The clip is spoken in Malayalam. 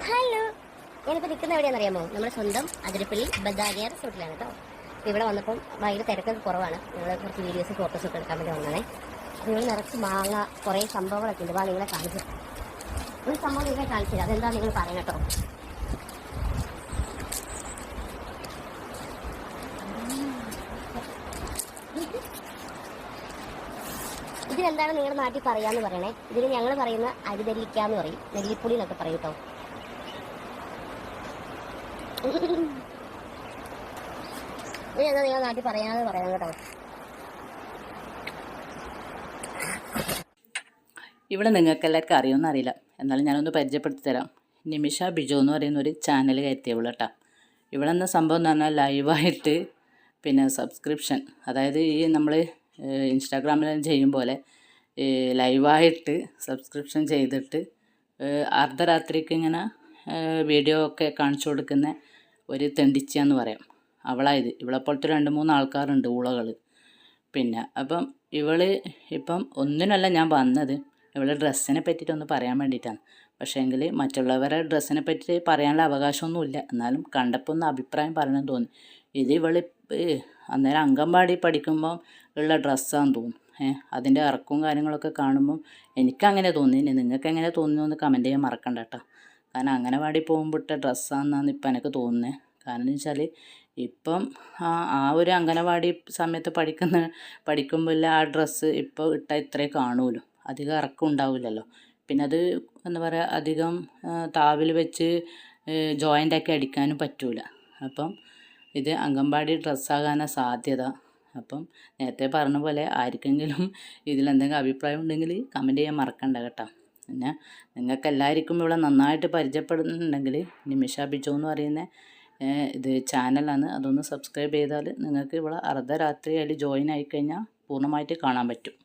ഹലോ, ഞാനിപ്പോൾ നിൽക്കുന്ന എവിടെയാണെന്നറിയാമോ? നമ്മുടെ സ്വന്തം അതിരപ്പള്ളി ബദാഗിയ റിസോർട്ടിലാണ് കേട്ടോ. ഇവിടെ വന്നപ്പം ഭയങ്കര തിരക്കൊക്കെ കുറവാണ്. ഞങ്ങൾ കുറച്ച് വീഡിയോസ് ഫോട്ടോസൊക്കെ എടുക്കാൻ വേണ്ടി വന്നതേ. അപ്പോൾ ഇവിടെ നിറച്ച് മാങ്ങ കുറേ സംഭവങ്ങളൊക്കെ ഉണ്ട്. നിങ്ങളെ കാണിച്ചു ഒരു സംഭവം നിങ്ങളെ കാണിച്ചില്ല. അതെന്താ നിങ്ങൾ പറയണം കേട്ടോ. ഇതിനെന്താണ് നിങ്ങളുടെ നാട്ടിൽ പറയാന്ന് പറയണേ. ഇതിന് ഞങ്ങൾ പറയുന്ന അരിനെല്ലിക്കാന്ന് പറയും, നെല്ലിപ്പുളി എന്നൊക്കെ പറയും കേട്ടോ. ഇതെന്താ നിങ്ങളുടെ നാട്ടിൽ പറയാന്ന് പറയണം കേട്ടോ. ഇവിടെ നിങ്ങൾക്ക് എല്ലാവർക്കും അറിയുമെന്ന് അറിയില്ല, എന്നാലും ഞാനൊന്ന് പരിചയപ്പെടുത്തി തരാം. നിമിഷ ബിജു എന്ന് പറയുന്ന ഒരു ചാനൽ കയറ്റിയവള് കേട്ടോ. ഇവിടെ എന്ന സംഭവം എന്ന് പറഞ്ഞാൽ ലൈവായിട്ട് പിന്നെ സബ്സ്ക്രിപ്ഷൻ, അതായത് ഈ നമ്മൾ ഇൻസ്റ്റാഗ്രാമിൽ ചെയ്യും പോലെ ലൈവായിട്ട് സബ്സ്ക്രിപ്ഷൻ ചെയ്തിട്ട് അർദ്ധരാത്രിക്ക് ഇങ്ങനെ വീഡിയോ ഒക്കെ കാണിച്ചു കൊടുക്കുന്ന ഒരു തെണ്ടിച്ചയെന്ന് പറയാം. അവളായത് ഇവളെപ്പോലത്തെ 2-3 ആൾക്കാരുണ്ട് ഊളകൾ. പിന്നെ അപ്പം ഇപ്പം ഒന്നിനല്ല ഞാൻ വന്നത്, ഇവളെ ഡ്രസ്സിനെ പറ്റിയിട്ടൊന്ന് പറയാൻ വേണ്ടിയിട്ടാണ്. പക്ഷേ എങ്കിൽ മറ്റുള്ളവരുടെ ഡ്രസ്സിനെ പറ്റി പറയാനുള്ള അവകാശമൊന്നുമില്ല. എന്നാലും കണ്ടപ്പോൾ ഒന്ന് അഭിപ്രായം പറയണമെന്ന് തോന്നി. ഇത് അന്നേരം അംഗൻവാടി പഠിക്കുമ്പം ഉള്ള ഡ്രസ്സാന്ന് തോന്നും. അതിൻ്റെ ഇറക്കവും കാര്യങ്ങളൊക്കെ കാണുമ്പം എനിക്കങ്ങനെ തോന്നി. നിങ്ങൾക്ക് എങ്ങനെ തോന്നുന്നു കമൻറ്റ് ചെയ്യാൻ മറക്കണ്ട കേട്ടോ. കാരണം അംഗനവാടി പോകുമ്പോൾ ഇട്ട ഡ്രസ്സാണെന്നാണ് ഇപ്പം എനിക്ക് തോന്നുന്നത്. കാരണം എന്ന് വെച്ചാൽ ഇപ്പം ആ ഒരു അംഗനവാടി സമയത്ത് പഠിക്കുമ്പോൾ ആ ഡ്രസ്സ് ഇപ്പോൾ ഇട്ടാൽ ഇത്രേ കാണുമല്ലോ, അധികം ഇറക്കം ഉണ്ടാവില്ലല്ലോ. പിന്നെ അത് എന്താ പറയുക, അധികം താവിൽ വെച്ച് ജോയിൻ്റാക്കി അടിക്കാനും പറ്റൂല. അപ്പം ഇത് അംഗൻവാടി ഡ്രസ്സാകാനാണ് സാധ്യത. അപ്പം നേരത്തെ പറഞ്ഞ പോലെ ആർക്കെങ്കിലും ഇതിലെന്തെങ്കിലും അഭിപ്രായം ഉണ്ടെങ്കിൽ കമൻറ്റ് ചെയ്യാൻ മറക്കണ്ട കേട്ടോ. പിന്നെ നിങ്ങൾക്ക് എല്ലാവർക്കും ഇവിടെ നന്നായിട്ട് പരിചയപ്പെടുന്നുണ്ടെങ്കിൽ നിമിഷ ബിജു എന്ന് പറയുന്ന ഇത് ചാനലാണ്. അതൊന്ന് സബ്സ്ക്രൈബ് ചെയ്താൽ നിങ്ങൾക്ക് ഇവിടെ അർദ്ധരാത്രി അതിൽ ജോയിൻ ആയിക്കഴിഞ്ഞാൽ പൂർണ്ണമായിട്ട് കാണാൻ പറ്റും.